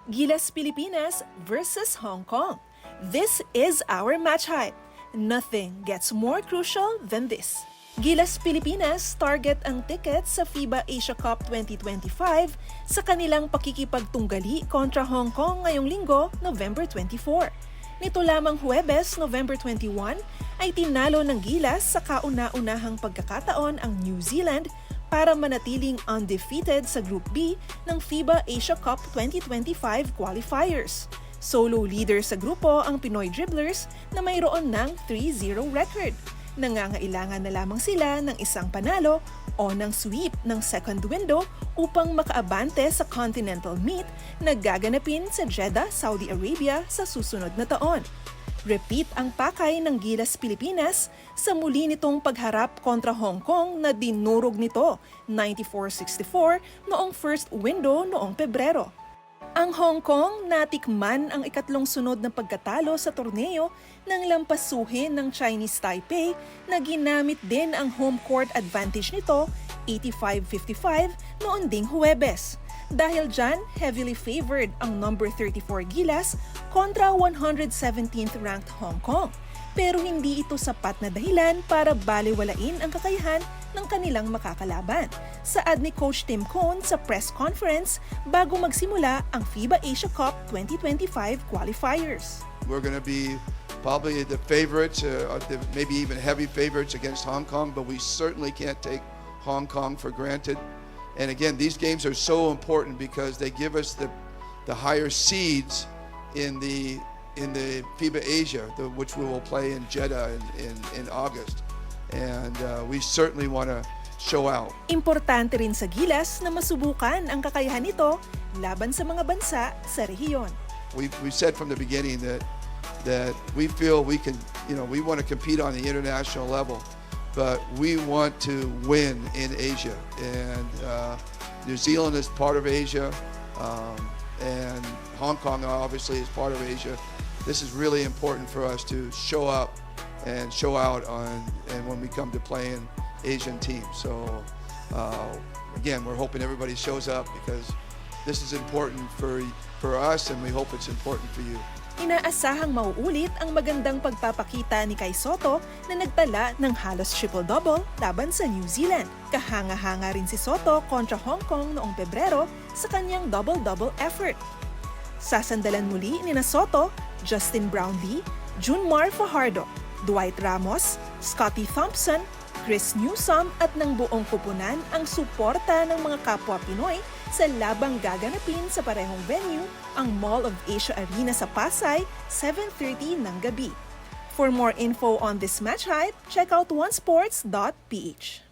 Gilas Pilipinas versus Hong Kong. This is our match hype. Nothing gets more crucial than this. Gilas Pilipinas target ang tickets sa FIBA Asia Cup 2025 sa kanilang pakikipagtunggali kontra Hong Kong ngayong linggo, November 24. Nito lamang Huwebes, November 21, ay tinalo ng Gilas sa kauna-unahang pagkakataon ang New Zealand para manatiling undefeated sa Group B ng FIBA Asia Cup 2025 qualifiers. Solo leader sa grupo ang Pinoy Dribblers na mayroon ng 3-0 record. Nangangailangan na lamang sila ng isang panalo o ng sweep ng second window upang makaabante sa Continental Meet na gaganapin sa Jeddah, Saudi Arabia sa susunod na taon. Repeat ang pakay ng Gilas Pilipinas sa muli nitong pagharap kontra Hong Kong na dinurog nito 94-64 noong first window noong Pebrero. Ang Hong Kong natikman ang ikatlong sunod na pagkatalo sa torneo nang lampasuhin ng Chinese Taipei na ginamit din ang home court advantage nito 85-55 noon ding Huwebes. Dahil dyan, heavily favored ang number 34 Gilas kontra 117th ranked Hong Kong. Pero hindi ito sapat na dahilan para baliwalain ang kakayahan ng kanilang makakalaban. Saad ni Coach Tim Cone sa press conference bago magsimula ang FIBA Asia Cup 2025 qualifiers. We're going to be probably the favorites, maybe even heavy favorites against Hong Kong, but we certainly can't take Hong Kong for granted. And again, these games are so important because they give us the higher seeds in the FIBA Asia, which we will play in Jeddah in August. And we certainly want to show out. Importante rin sa Gilas na masubukan ang kakayahan nito laban sa mga bansa sa rehiyon. We said from the beginning that we feel we can, we want to compete on the international level. But we want to win in Asia, and New Zealand is part of Asia, and Hong Kong obviously is part of Asia. This is really important for us to show up and show out and when we come to playing Asian teams. So again, we're hoping everybody shows up because this is important for us, and we hope it's important for you. Inaasahang mauulit ang magandang pagpapakita ni Kai Sotto na nagtala ng halos triple-double laban sa New Zealand. Kahanga-hanga rin si Sotto kontra Hong Kong noong Pebrero sa kanyang double-double effort. Sasandalan muli ni Sotto, Justin Brownlee, Junmar Fajardo, Dwight Ramos, Scotty Thompson, Chris Newsome at ng buong kupunan ang suporta ng mga kapwa Pinoy sa labang gaganapin sa parehong venue, ang Mall of Asia Arena sa Pasay, 7:30 ng gabi. For more info on this match hype, check out onesports.ph.